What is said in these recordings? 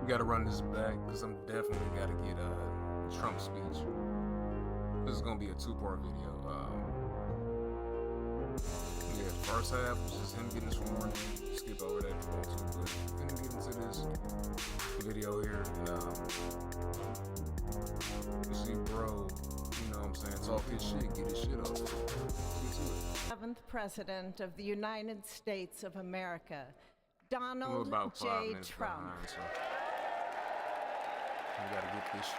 We gotta run this back because I'm definitely gotta get Trump's speech. This is gonna be a two-part video. Yeah, the first half was just him getting sworn in. Skip over that if you want to, but then get into this video here. You see, bro, you know what I'm saying, talk his shit, get his shit off. Get to it. 7th President of the United States of America, Donald about 5 J. minutes Trump. behind, so we gotta get this shit.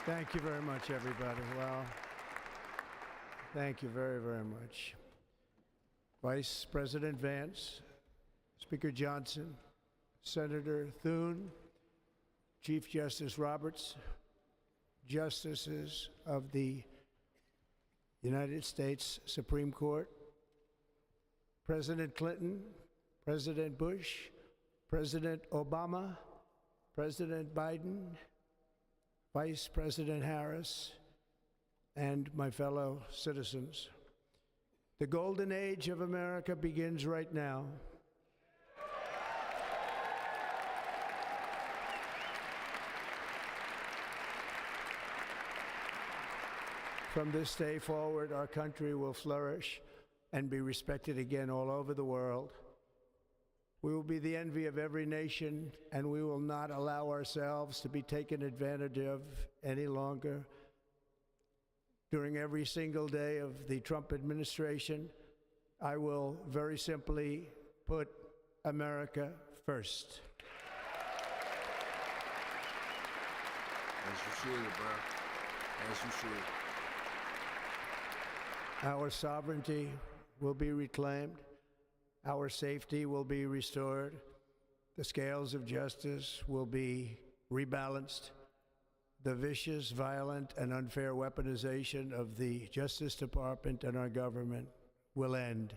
Thank you very much, everybody. Well, thank you very, very much. Vice President Vance, Speaker Johnson, Senator Thune, Chief Justice Roberts, Justices of the United States Supreme Court, President Clinton, President Bush, President Obama, President Biden, Vice President Harris, and my fellow citizens. The golden age of America begins right now. From this day forward, our country will flourish and be respected again all over the world. We will be the envy of every nation, and we will not allow ourselves to be taken advantage of any longer. During every single day of the Trump administration, I will very simply put America first. As you should, bro. As you should. Our sovereignty will be reclaimed. Our safety will be restored. The scales of justice will be rebalanced. The vicious, violent, and unfair weaponization of the Justice Department and our government will end.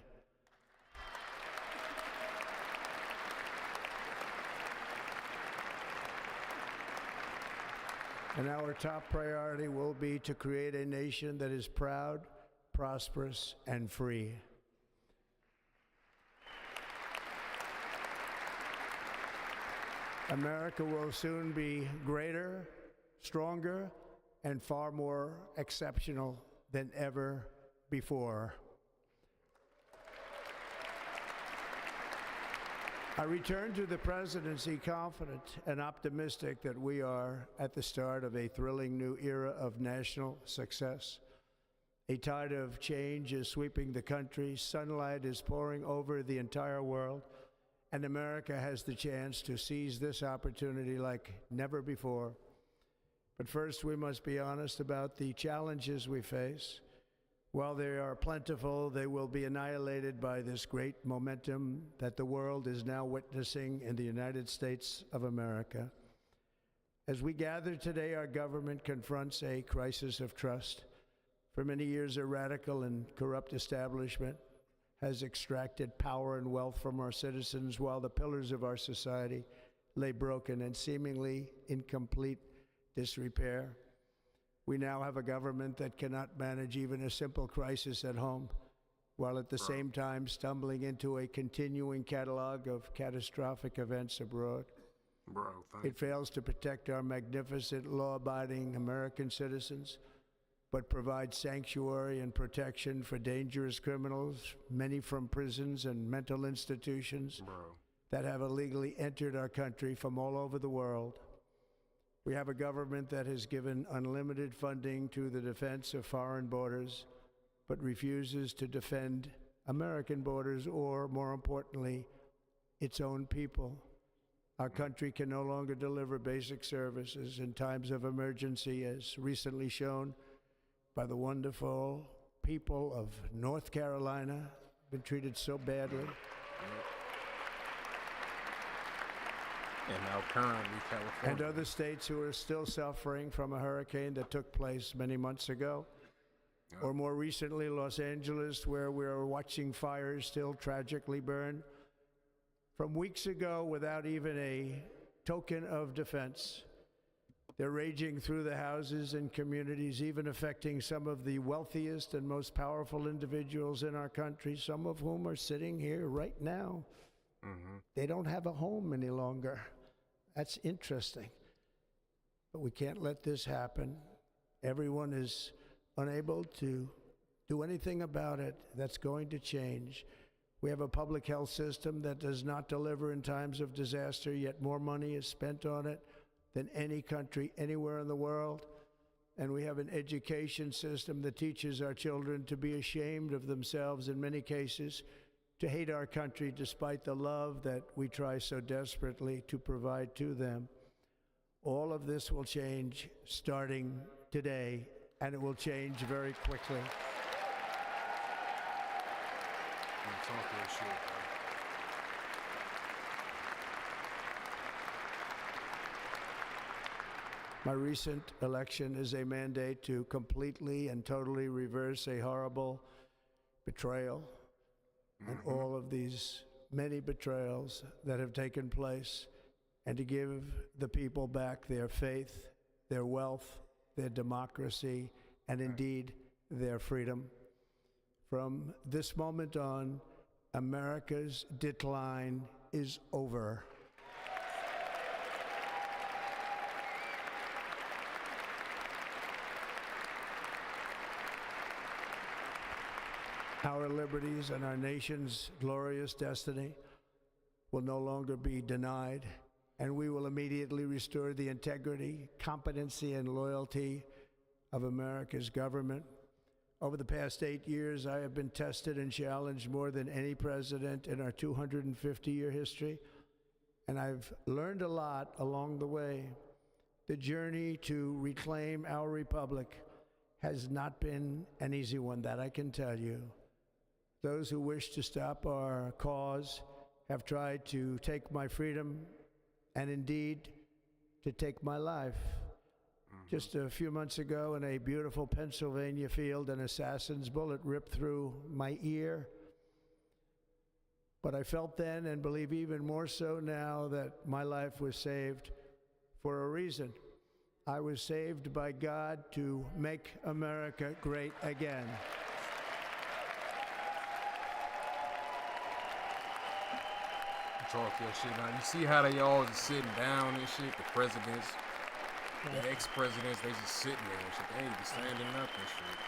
And our top priority will be to create a nation that is proud, prosperous, and free. America will soon be greater, stronger, and far more exceptional than ever before. I return to the presidency confident and optimistic that we are at the start of a thrilling new era of national success. A tide of change is sweeping the country, sunlight is pouring over the entire world, and America has the chance to seize this opportunity like never before. But first, we must be honest about the challenges we face. While they are plentiful, they will be annihilated by this great momentum that the world is now witnessing in the United States of America. As we gather today, our government confronts a crisis of trust. For many years, a radical and corrupt establishment has extracted power and wealth from our citizens while the pillars of our society lay broken and seemingly in complete disrepair. We now have a government that cannot manage even a simple crisis at home, while at the same time stumbling into a continuing catalog of catastrophic events abroad. It fails to protect our magnificent, law-abiding American citizens, but provides sanctuary and protection for dangerous criminals, many from prisons and mental institutions that have illegally entered our country from all over the world. We have a government that has given unlimited funding to the defense of foreign borders, but refuses to defend American borders or, more importantly, its own people. Our country can no longer deliver basic services in times of emergency, as recently shown by the wonderful people of North Carolina, been treated so badly. And now currently California. and other states who are still suffering from a hurricane that took place many months ago. Or more recently, Los Angeles, where we're watching fires still tragically burn. From weeks ago, without even a token of defense, they're raging through the houses and communities, even affecting some of the wealthiest and most powerful individuals in our country, some of whom are sitting here right now. They don't have a home any longer. That's interesting. But we can't let this happen. Everyone is unable to do anything about it. That's going to change. We have a public health system that does not deliver in times of disaster, yet more money is spent on it than any country anywhere in the world. And we have an education system that teaches our children to be ashamed of themselves in many cases, to hate our country despite the love that we try so desperately to provide to them. All of this will change starting today, and it will change very quickly. Talk that shit, bro. My recent election is a mandate to completely and totally reverse a horrible betrayal and all of these many betrayals that have taken place, and to give the people back their faith, their wealth, their democracy, and indeed their freedom. From this moment on, America's decline is over. Our liberties and our nation's glorious destiny will no longer be denied, and we will immediately restore the integrity, competency, and loyalty of America's government. Over the past 8 years, I have been tested and challenged more than any president in our 250-year history, and I've learned a lot along the way. The journey to reclaim our republic has not been an easy one, that I can tell you. Those who wish to stop our cause have tried to take my freedom and indeed to take my life. Just a few months ago in a beautiful Pennsylvania field, an assassin's bullet ripped through my ear. But I felt then, and believe even more so now, that my life was saved for a reason. I was saved by God to make America great again. Talk your shit now. You see how they all just sitting down and shit? The presidents, the ex-presidents, they just sitting there and shit. They ain't just standing up and shit.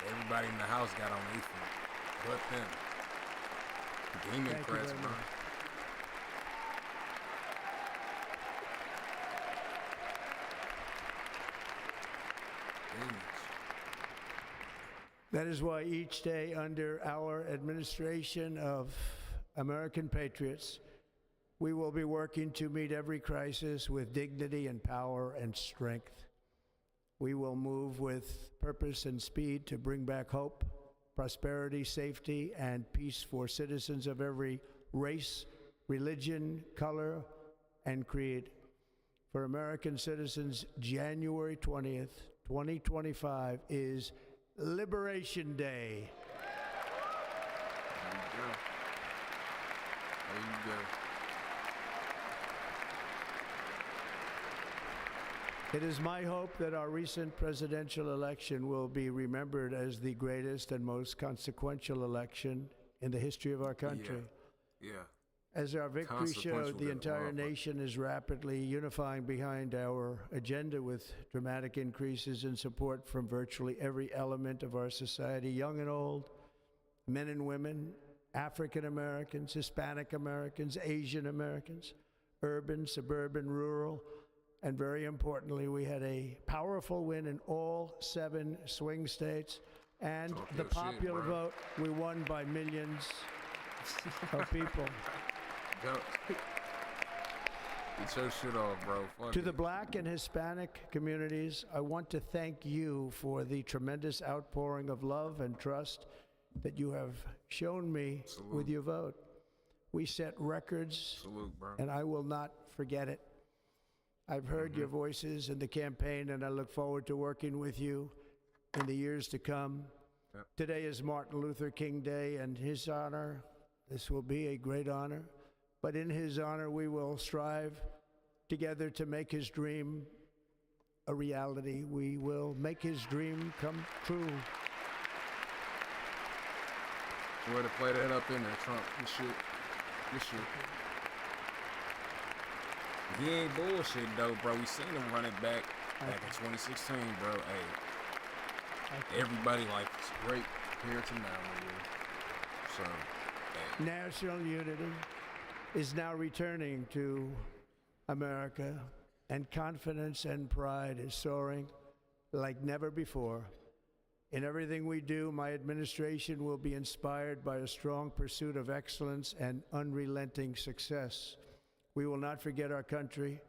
And everybody in the house got on their feet. But them. Demon press, bro. Demons. That is why each day under our administration of American patriots, we will be working to meet every crisis with dignity and power and strength. We will move with purpose and speed to bring back hope, prosperity, safety, and peace for citizens of every race, religion, color, and creed. For American citizens, January 20th, 2025 is Liberation Day. There you go. It is my hope that our recent presidential election will be remembered as the greatest and most consequential election in the history of our country. Yeah. As our victory showed, the entire nation is rapidly unifying behind our agenda with dramatic increases in support from virtually every element of our society, young and old, men and women, African Americans, Hispanic Americans, Asian Americans, urban, suburban, rural, and very importantly, we had a powerful win in all 7 swing states, and the popular vote, we won by millions of people. Get your shit off, bro. Fuck To it. the Black and Hispanic communities, I want to thank you for the tremendous outpouring of love and trust that you have shown me with your vote. We set records, Salute, bro. and I will not forget it. I've heard your voices in the campaign, and I look forward to working with you in the years to come. Yep. Today is Martin Luther King Day, and his honor, this will be a great honor, but in his honor, we will strive together to make his dream a reality. We will make his dream come true. Way to play that up in there, Trump. This shit. He ain't bullshit though, bro. We seen him run it back in 2016, bro. Hey, everybody like it's great compared to now, nigga. So, hey. National unity is now returning to America, and confidence and pride is soaring like never before. In everything we do, my administration will be inspired by a strong pursuit of excellence and unrelenting success. We will not forget our country,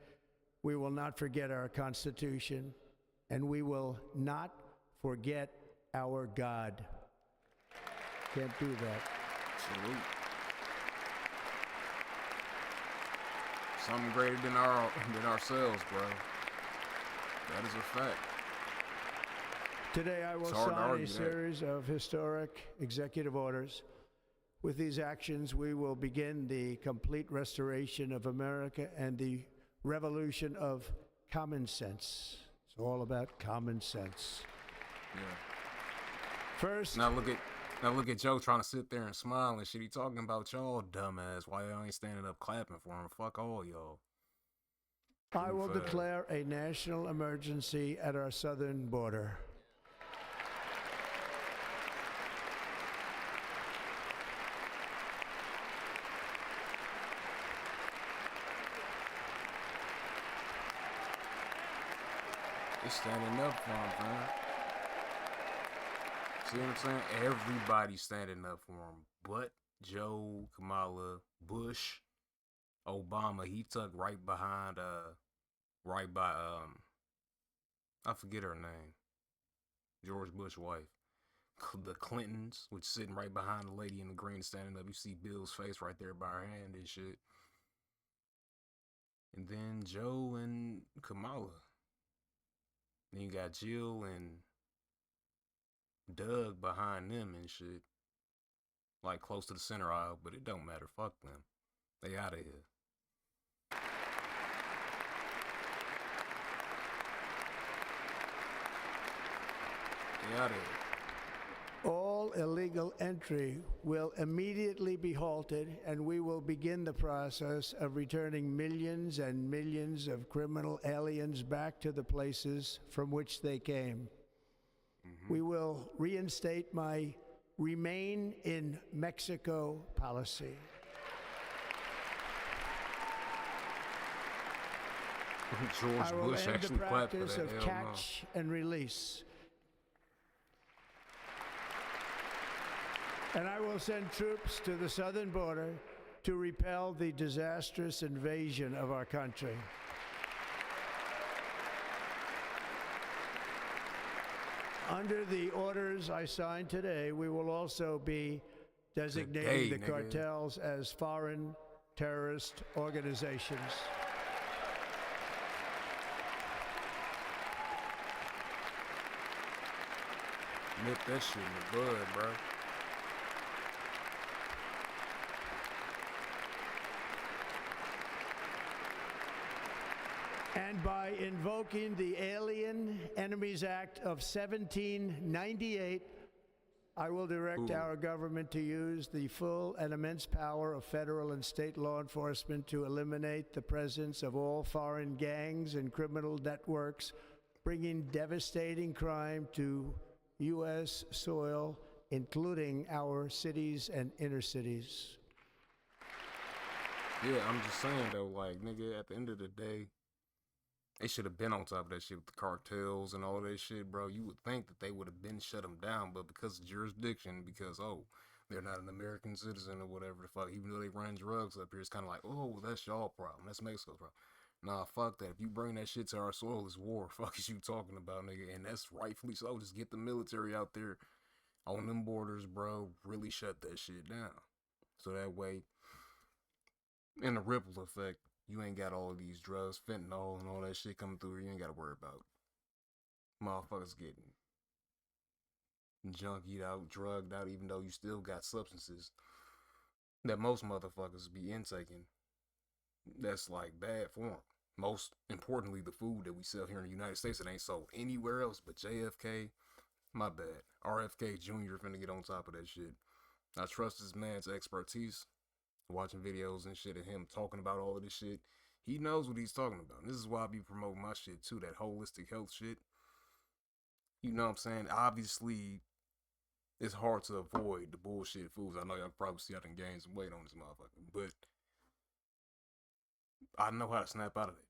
we will not forget our Constitution, and we will not forget our God. Can't do that. Salute. Something greater than ourselves, bro. That is a fact. Today I will sign a series of historic executive orders. With these actions, we will begin the complete restoration of America and the revolution of common sense. It's all about common sense. Yeah. First, Now look at Joe trying to sit there and smile and shit. He talking about y'all dumbass. Why y'all ain't standing up clapping for him? Fuck all y'all. I will declare a national emergency at our southern border. They standing up for him, man. See what I'm saying? Everybody's standing up for him. But Joe, Kamala, Bush, Obama, he tucked right behind, right by, I forget her name. George Bush's wife. The Clintons, which sitting right behind the lady in the green standing up. You see Bill's face right there by her hand and shit. And then Joe and Kamala. Then you got Jill and Doug behind them and shit. Like close to the center aisle, but it don't matter. Fuck them. They out of here. They out of here. All illegal entry will immediately be halted, and we will begin the process of returning millions and millions of criminal aliens back to the places from which they came. We will reinstate my Remain in Mexico policy. George I will Bush end the actually clapped for practice that. of Hell catch and release. And I will send troops to the southern border to repel the disastrous invasion of our country. Under the orders I signed today, we will also be designating the cartels as foreign terrorist organizations. Nip that shit in the bud, bro. And by invoking the Alien Enemies Act of 1798, I will direct our government to use the full and immense power of federal and state law enforcement to eliminate the presence of all foreign gangs and criminal networks, bringing devastating crime to U.S. soil, including our cities and inner cities. Yeah, I'm just saying though, like, nigga, at the end of the day, they should have been on top of that shit with the cartels and all that shit, bro. You would think that they would have been shut them down, but because of jurisdiction, because, they're not an American citizen or whatever the fuck, even though they run drugs up here, it's kind of like, oh, well, that's y'all problem. That's Mexico's problem. Nah, fuck that. If you bring that shit to our soil, it's war. Fuck is you talking about, nigga? And that's rightfully so. Just get the military out there on them borders, bro. Really shut that shit down. So that way, And the ripple effect, you ain't got all of these drugs, fentanyl, and all that shit coming through. You ain't got to worry about motherfuckers getting junkied out, drugged out, even though you still got substances that most motherfuckers be intaking that's like bad for them. Most importantly, the food that we sell here in the United States, it ain't sold anywhere else but JFK. My bad. RFK Jr. finna get on top of that shit. I trust this man's expertise. Watching videos and shit of him talking about all of this shit. He knows what he's talking about. And this is why I be promoting my shit too, that holistic health shit. You know what I'm saying? Obviously, it's hard to avoid the bullshit foods. I know y'all probably see I done gained some weight on this motherfucker, but I know how to snap out of it.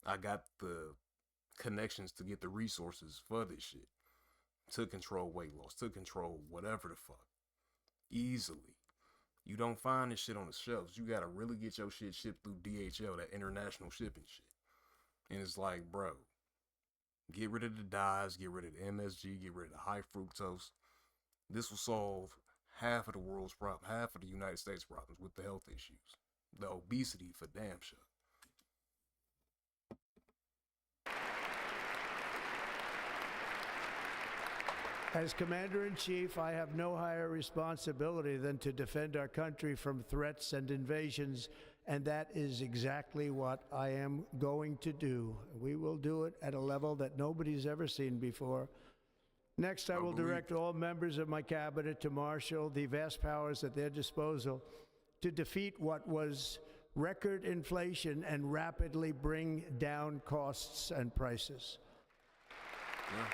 I got the connections to get the resources for this shit. To control weight loss, to control whatever the fuck. Easily. You don't find this shit on the shelves. You gotta really get your shit shipped through DHL, that international shipping shit. And it's like, bro, get rid of the dyes, get rid of the MSG, get rid of the high fructose. This will solve half of the world's problem, half of the United States problems with the health issues. The obesity for damn sure. As Commander-in-Chief, I have no higher responsibility than to defend our country from threats and invasions, and that is exactly what I am going to do. We will do it at a level that nobody's ever seen before. Next, I will direct all members of my cabinet to marshal the vast powers at their disposal to defeat what was record inflation and rapidly bring down costs and prices. Yeah.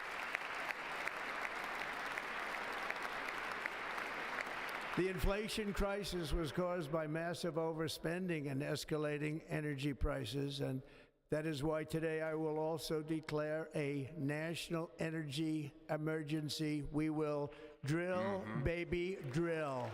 The inflation crisis was caused by massive overspending and escalating energy prices, and that is why today I will also declare a national energy emergency. We will drill, baby, drill.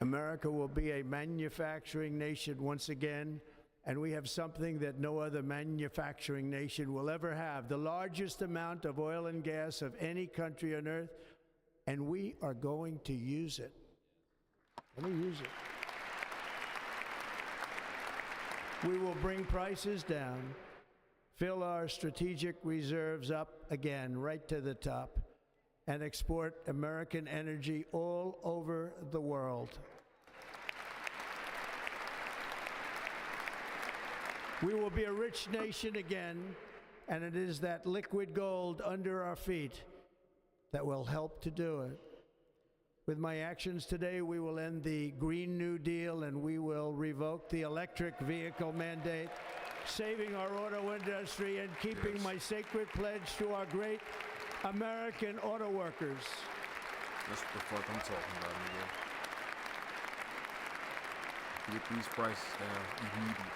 America will be a manufacturing nation once again, and we have something that no other manufacturing nation will ever have, the largest amount of oil and gas of any country on earth, and we are going to use it. Let me use it. We will bring prices down, fill our strategic reserves up again, right to the top, and export American energy all over the world. We will be a rich nation again, and it is that liquid gold under our feet that will help to do it. With my actions today, we will end the Green New Deal, and we will revoke the electric vehicle mandate, saving our auto industry and keeping my sacred pledge to our great American auto workers. That's what the fuck I'm talking about, nigga. Get these prices down immediately.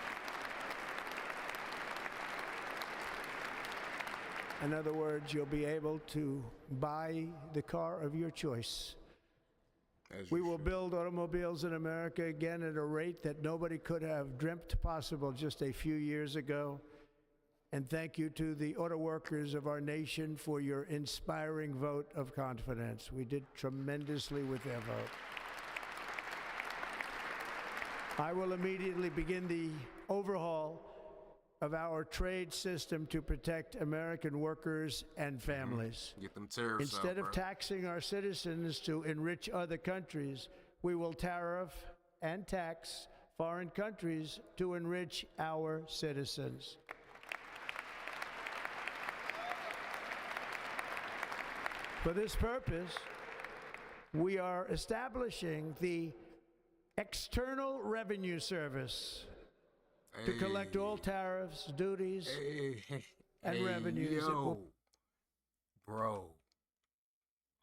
In other words, you'll be able to buy the car of your choice. We will build automobiles in America again at a rate that nobody could have dreamt possible just a few years ago. And thank you to the auto workers of our nation for your inspiring vote of confidence. We did tremendously with their vote. I will immediately begin the overhaul of our trade system to protect American workers and families. Get them tariffs Instead out, of taxing our citizens to enrich other countries, we will tariff and tax foreign countries to enrich our citizens. For this purpose, we are establishing the External Revenue Service to collect all tariffs, duties, and revenues. Yo, bro,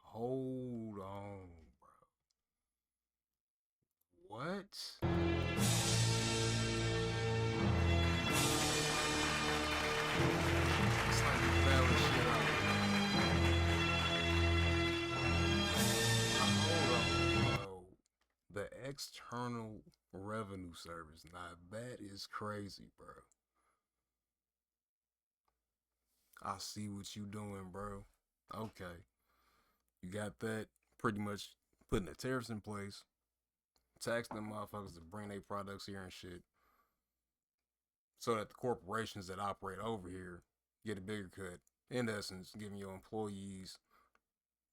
hold on, bro. What? It's like you balance shit out. Hold on, bro. External Revenue Service. Now that is crazy, bro. I see what you doing, bro. Okay. You got that pretty much putting the tariffs in place, tax them motherfuckers to bring their products here and shit, so that the corporations that operate over here get a bigger cut. In essence, giving your employees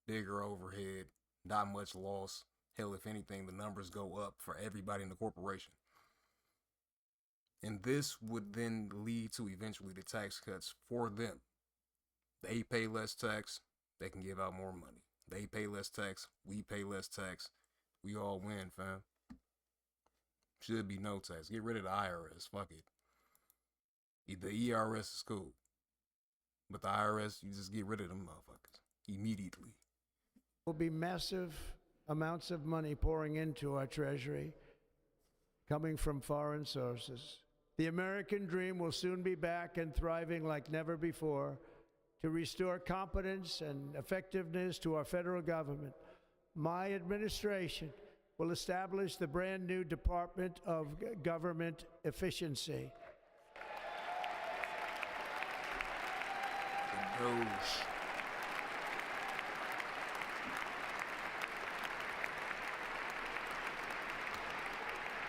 bigger overhead, not much loss. Hell, if anything, the numbers go up for everybody in the corporation. And this would then lead to eventually the tax cuts for them. They pay less tax, they can give out more money. They pay less tax, we pay less tax. We all win, fam. Should be no tax. Get rid of the IRS. Fuck it. The ERS is cool. But the IRS, you just get rid of them motherfuckers immediately. Will be massive amounts of money pouring into our treasury, coming from foreign sources. The American dream will soon be back and thriving like never before. To restore competence and effectiveness to our federal government, my administration will establish the brand new Department of Government Efficiency.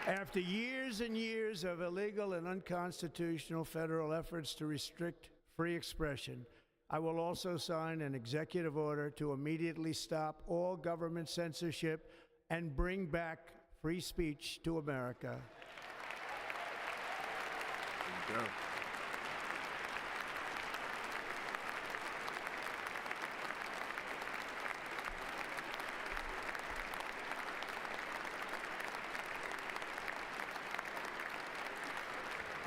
After years and years of illegal and unconstitutional federal efforts to restrict free expression, I will also sign an executive order to immediately stop all government censorship and bring back free speech to America. There you go.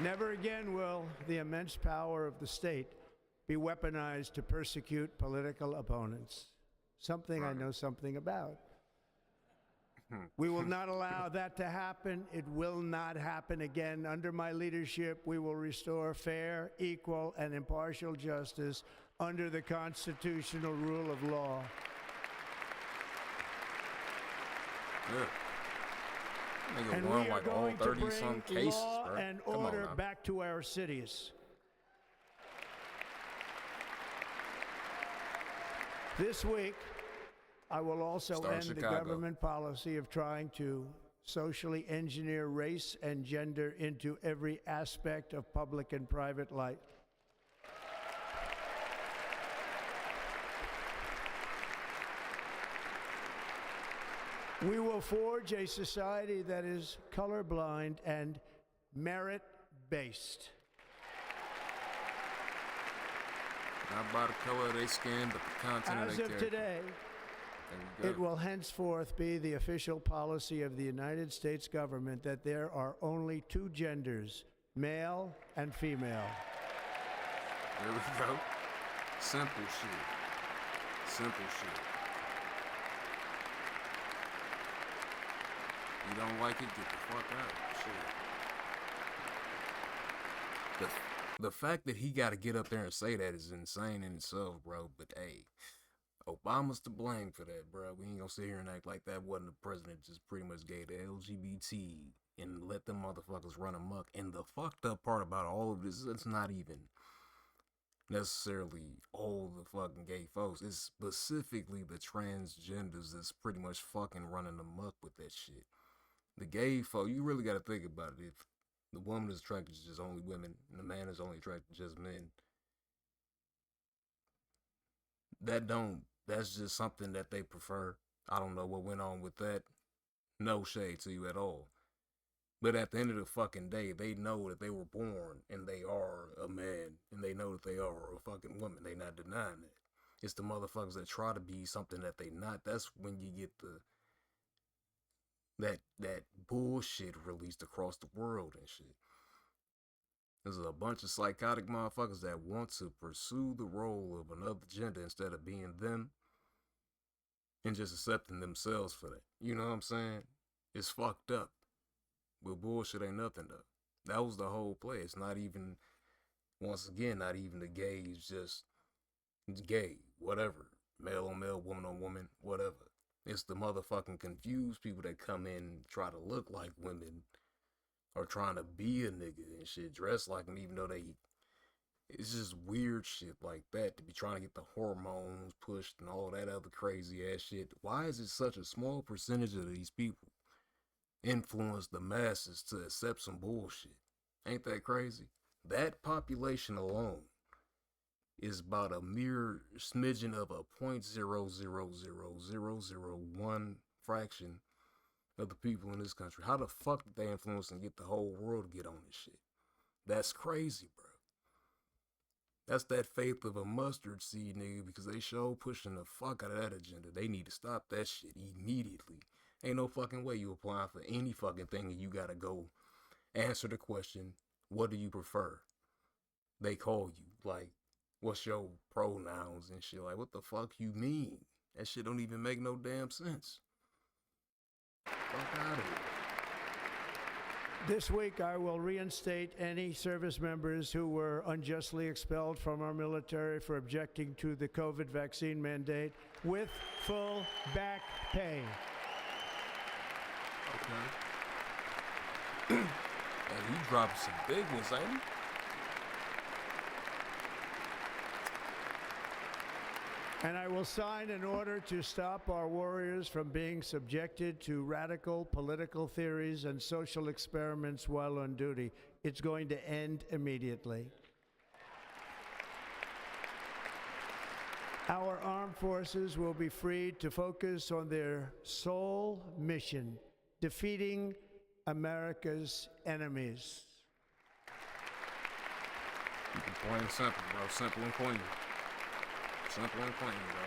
Never again will the immense power of the state be weaponized to persecute political opponents. Something I know something about. We will not allow that to happen. It will not happen again. Under my leadership, we will restore fair, equal, and impartial justice under the constitutional rule of law. Yeah. And won we are like all going to 30-some bring cases, law bro. and Come on order now. back to our cities. This week, I will also Start end the Chicago. government policy of trying to socially engineer race and gender into every aspect of public and private life. We will forge a society that is colorblind and merit-based. Not by the color of their skin, but the content As of their of character. today, There you it go. will henceforth be the official policy of the United States government that there are only two genders, male and female. There we go. Simple shit. Simple shit. You don't like it, get the fuck out. Shit. The fact that he got to get up there and say that is insane in itself, bro. But hey, Obama's to blame for that, bro. We ain't gonna sit here and act like that wasn't the president just pretty much gave the LGBT and let them motherfuckers run amok. And the fucked up part about all of this, it's not even necessarily all the fucking gay folks. It's specifically the transgenders that's pretty much fucking running amok with that shit. The gay folk, you really got to think about it. If the woman is attracted to just only women and the man is only attracted to just men, that's just something that they prefer. I don't know what went on with that. No shade to you at all. But at the end of the fucking day, they know that they were born and they are a man and they know that they are a fucking woman. They not denying that. It's the motherfuckers that try to be something that they not. That's when you get that bullshit released across the world and shit. There's a bunch of psychotic motherfuckers that want to pursue the role of another gender instead of being them and just accepting themselves for that. You know what I'm saying? It's fucked up. But bullshit ain't nothing though. That was the whole play. It's not even, once again, not even the gays, just gay, whatever. Male on male, woman on woman, whatever. It's the motherfucking confused people that come in and try to look like women or trying to be a nigga and shit, dress like them, even though it's just weird shit like that to be trying to get the hormones pushed and all that other crazy ass shit. Why is it such a small percentage of these people influence the masses to accept some bullshit? Ain't that crazy? That population alone is about a mere smidgen of a 0.0000001 fraction of the people in this country. How the fuck did they influence and get the whole world to get on this shit? That's crazy, bro. That's that faith of a mustard seed, nigga, because they show pushing the fuck out of that agenda. They need to stop that shit immediately. Ain't no fucking way you applying for any fucking thing and you gotta go answer the question, what do you prefer? They call you, like, what's your pronouns and shit? Like, what the fuck you mean? That shit don't even make no damn sense. Fuck out of here. This week, I will reinstate any service members who were unjustly expelled from our military for objecting to the COVID vaccine mandate with full back pay. Okay. And he dropped some big ones, ain't he? And I will sign an order to stop our warriors from being subjected to radical political theories and social experiments while on duty. It's going to end immediately. Our armed forces will be freed to focus on their sole mission, defeating America's enemies. Keep it plain and simple, bro. Simple and clean. Simple and clean, bro.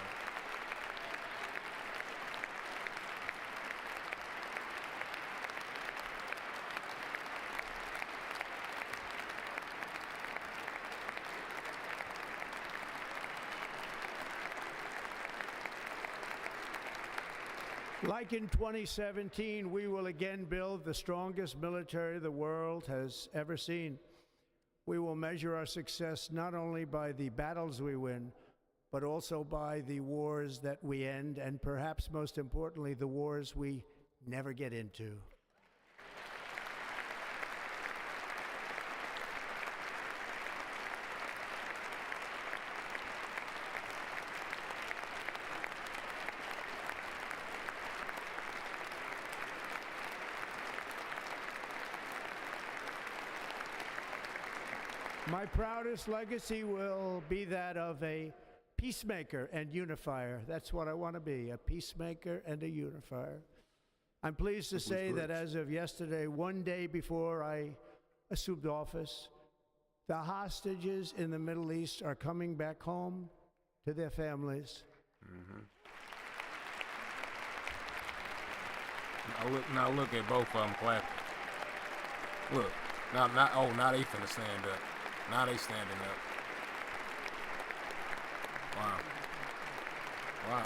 Like in 2017, we will again build the strongest military the world has ever seen. We will measure our success not only by the battles we win, but also by the wars that we end, and perhaps most importantly, the wars we never get into. My proudest legacy will be that of a peacemaker and unifier. That's what I want to be, a peacemaker and a unifier. I'm pleased to say that as of yesterday, one day before I assumed office, the hostages in the Middle East are coming back home to their families. Now look at both of them clapping. Look, now they finna stand up. Now they standing up. Wow. Wow.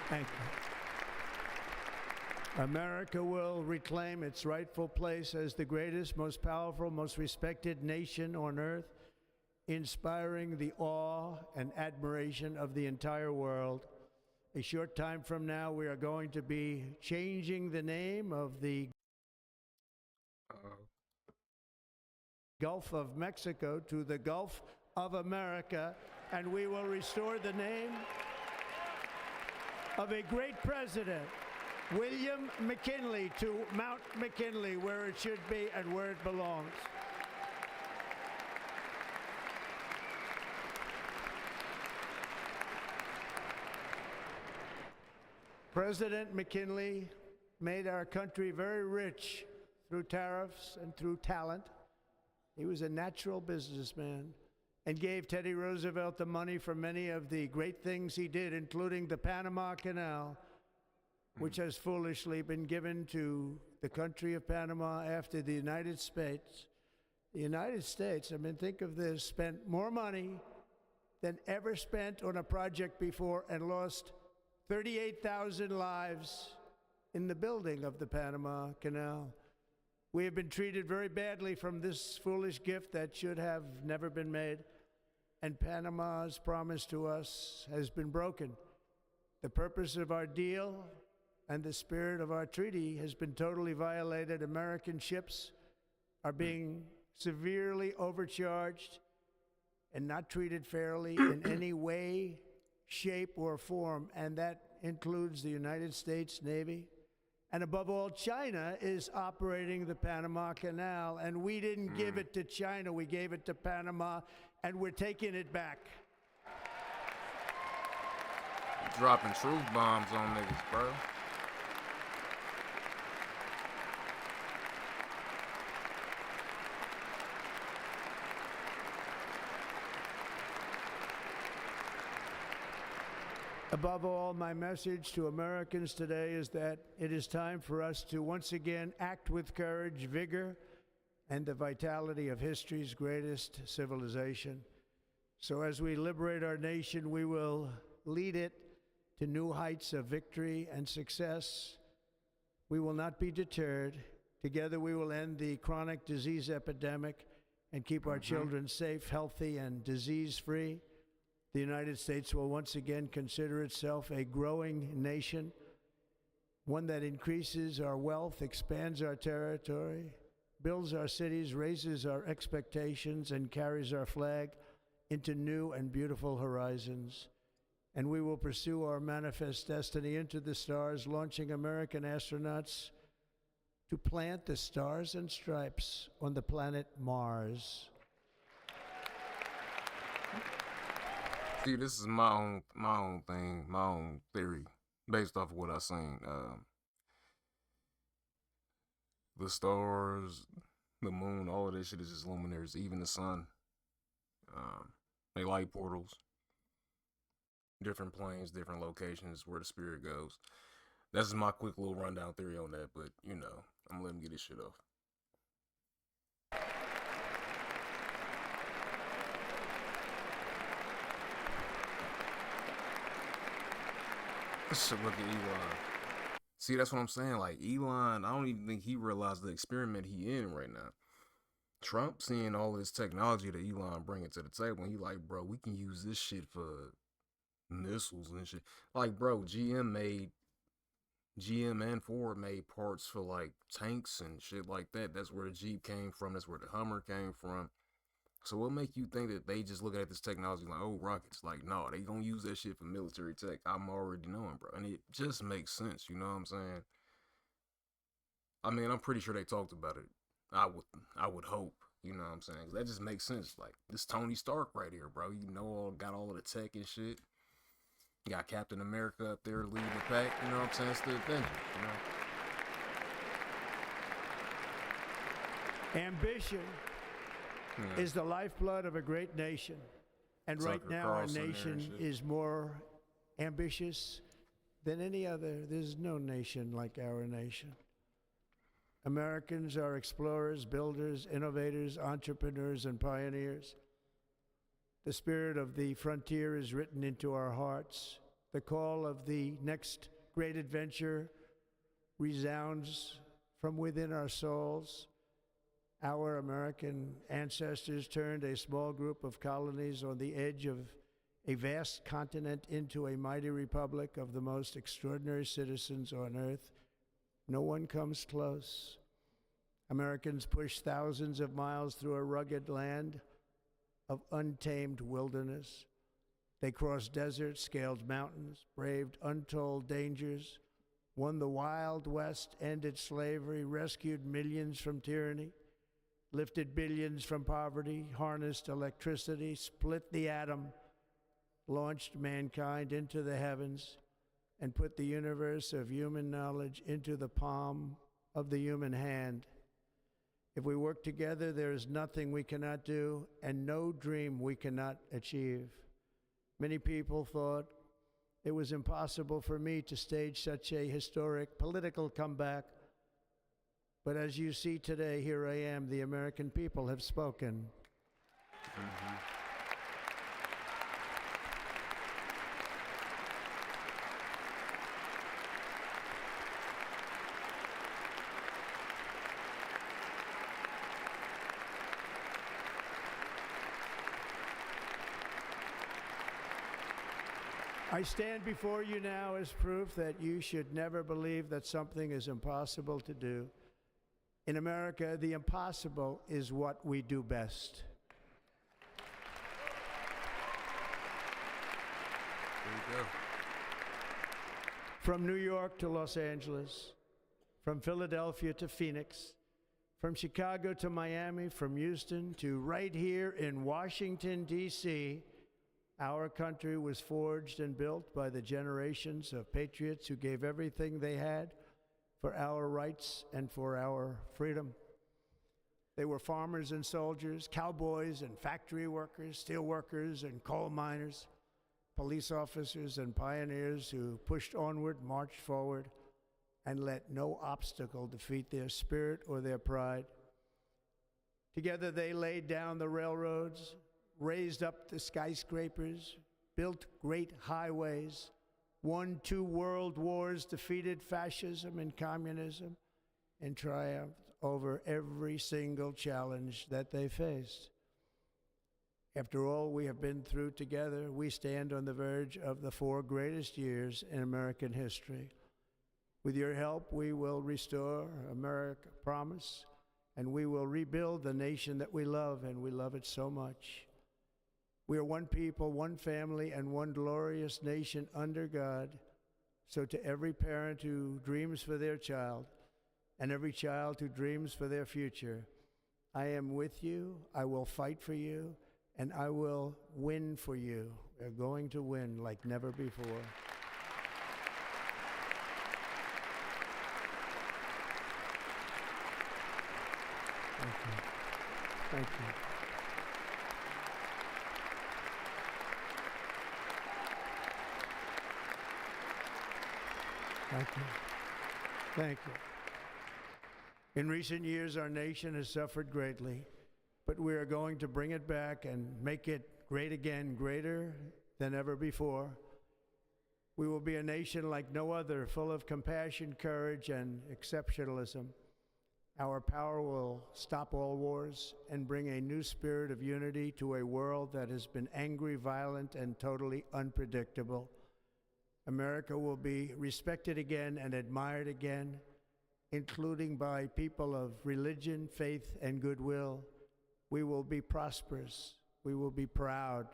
Thank you. America will reclaim its rightful place as the greatest, most powerful, most respected nation on earth, inspiring the awe and admiration of the entire world. A short time from now, we are going to be changing the name of the Gulf of Mexico to the Gulf of America, and we will restore the name of a great president, William McKinley, to Mount McKinley, where it should be and where it belongs. President McKinley made our country very rich through tariffs and through talent. He was a natural businessman and gave Teddy Roosevelt the money for many of the great things he did, including the Panama Canal, which has foolishly been given to the country of Panama after the United States. The United States, I mean, think of this, spent more money than ever spent on a project before and lost 38,000 lives in the building of the Panama Canal. We have been treated very badly from this foolish gift that should have never been made. and Panama's promise to us has been broken. The purpose of our deal and the spirit of our treaty has been totally violated. American ships are being severely overcharged and not treated fairly in any way, shape, or form, and that includes the United States Navy. And above all, China is operating the Panama Canal, and we didn't give it to China, we gave it to Panama, and we're taking it back. Dropping truth bombs on niggas, bro. Above all, my message to Americans today is that it is time for us to once again act with courage, vigor, and the vitality of history's greatest civilization. So as we liberate our nation, we will lead it to new heights of victory and success. We will not be deterred. Together we will end the chronic disease epidemic and keep our children safe, healthy, and disease-free. The United States will once again consider itself a growing nation, one that increases our wealth, expands our territory, builds our cities, raises our expectations, and carries our flag into new and beautiful horizons. And we will pursue our manifest destiny into the stars, launching American astronauts to plant the stars and stripes on the planet Mars. See, this is my own thing, my own theory, based off of what I've seen. The stars, the moon, all of this shit is just luminaries. Even the sun, they light portals. Different planes, different locations where the spirit goes. That's my quick little rundown theory on that. But you know, I'm gonna let him get his shit off. Look at Elon. See, that's what I'm saying. Like Elon, I don't even think he realized the experiment he in right now. Trump seeing all this technology that Elon bringing to the table, and he like, bro, we can use this shit for missiles and shit. Like, bro, GM and Ford made parts for like tanks and shit like that. That's where the Jeep came from. That's where the Hummer came from. So what make you think that they just looking at this technology like, oh, rockets? Like, no, they gonna use that shit for military tech. I'm already knowing, bro. And it just makes sense, you know what I'm saying? I mean, I'm pretty sure they talked about it. I would hope, you know what I'm saying? 'Cause that just makes sense. Like, this Tony Stark right here, bro. You know, got all of the tech and shit. You got Captain America up there leading the pack, you know what I'm saying? It's the Avengers, you know? Ambition is the lifeblood of a great nation. And right now, our nation is more ambitious than any other. There's no nation like our nation. Americans are explorers, builders, innovators, entrepreneurs, and pioneers. The spirit of the frontier is written into our hearts. The call of the next great adventure resounds from within our souls. Our American ancestors turned a small group of colonies on the edge of a vast continent into a mighty republic of the most extraordinary citizens on earth. No one comes close. Americans pushed thousands of miles through a rugged land of untamed wilderness. They crossed deserts, scaled mountains, braved untold dangers, won the Wild West, ended slavery, rescued millions from tyranny, lifted billions from poverty, harnessed electricity, split the atom, launched mankind into the heavens, and put the universe of human knowledge into the palm of the human hand. If we work together, there is nothing we cannot do and no dream we cannot achieve. Many people thought it was impossible for me to stage such a historic political comeback. But as you see today, here I am. The American people have spoken. I stand before you now as proof that you should never believe that something is impossible to do. In America, the impossible is what we do best. There you go. From New York to Los Angeles, from Philadelphia to Phoenix, from Chicago to Miami, from Houston to right here in Washington, D.C., our country was forged and built by the generations of patriots who gave everything they had for our rights and for our freedom. They were farmers and soldiers, cowboys and factory workers, steel workers and coal miners, police officers and pioneers who pushed onward, marched forward, and let no obstacle defeat their spirit or their pride. Together they laid down the railroads, raised up the skyscrapers, built great highways, won 2 world wars, defeated fascism and communism, and triumphed over every single challenge that they faced. After all we have been through together, we stand on the verge of the 4 greatest years in American history. With your help, we will restore America promise, and we will rebuild the nation that we love, and we love it so much. We are one people, one family, and one glorious nation under God. So to every parent who dreams for their child, and every child who dreams for their future, I am with you, I will fight for you, and I will win for you. We're going to win like never before. Thank you. Thank you. Thank you. Thank you. In recent years, our nation has suffered greatly, but we are going to bring it back and make it great again, greater than ever before. We will be a nation like no other, full of compassion, courage, and exceptionalism. Our power will stop all wars and bring a new spirit of unity to a world that has been angry, violent, and totally unpredictable. America will be respected again and admired again, including by people of religion, faith, and goodwill. We will be prosperous. We will be proud.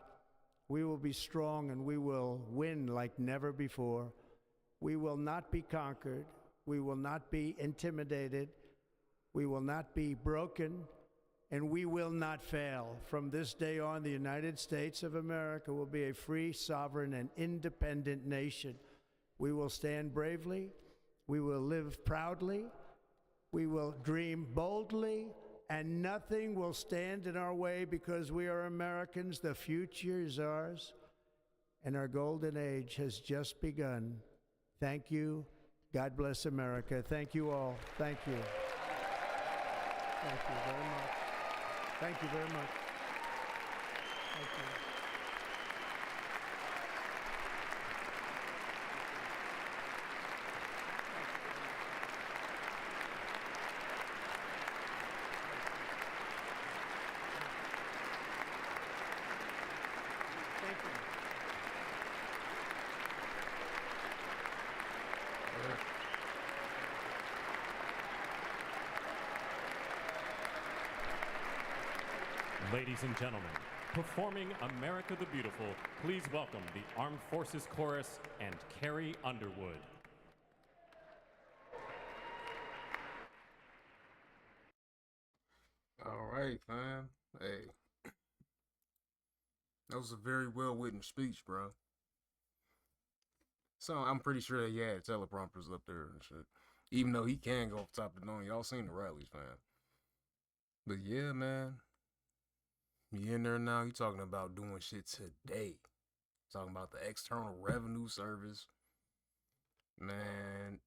We will be strong, and we will win like never before. We will not be conquered. We will not be intimidated. We will not be broken, and we will not fail. From this day on, the United States of America will be a free, sovereign, and independent nation. We will stand bravely. We will live proudly. We will dream boldly, and nothing will stand in our way because we are Americans. The future is ours, and our golden age has just begun. Thank you. God bless America. Thank you all. Thank you. Thank you very much. Thank you very much. Thank you. Thank you. Ladies and gentlemen, performing America the Beautiful, please welcome the Armed Forces Chorus and Carrie Underwood. All right, fam. Hey, that was a very well-written speech, bro. So I'm pretty sure that he had teleprompters up there and shit. Even though he can go off the top of the dome. Y'all seen the rallies, fam. But yeah, man. You in there now, you talking about doing shit today. Talking about the External Revenue Service. Man.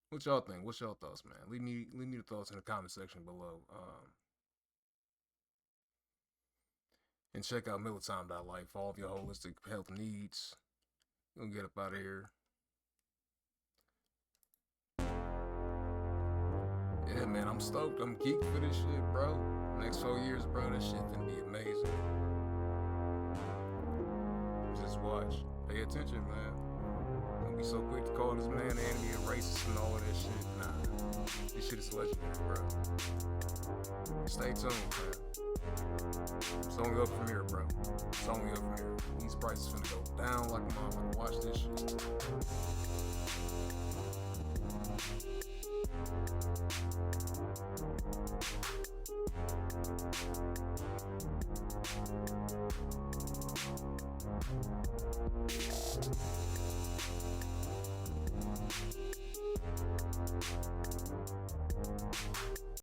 What y'all think? What's y'all thoughts, man? Leave me your thoughts in the comment section below. And check out Militime.life for all of your holistic health needs. Gonna get up out of here. Yeah, man, I'm stoked. I'm geeked for this shit, bro. Next 4 years, bro, this shit finna be amazing. Just watch. Pay attention, man. Don't be so quick to call this man the enemy and racist and all of that shit. Nah, this shit is legendary, bro. Stay tuned, man. It's only up from here, bro. It's only up from here. These prices finna go down like a motherfucker. Watch this shit.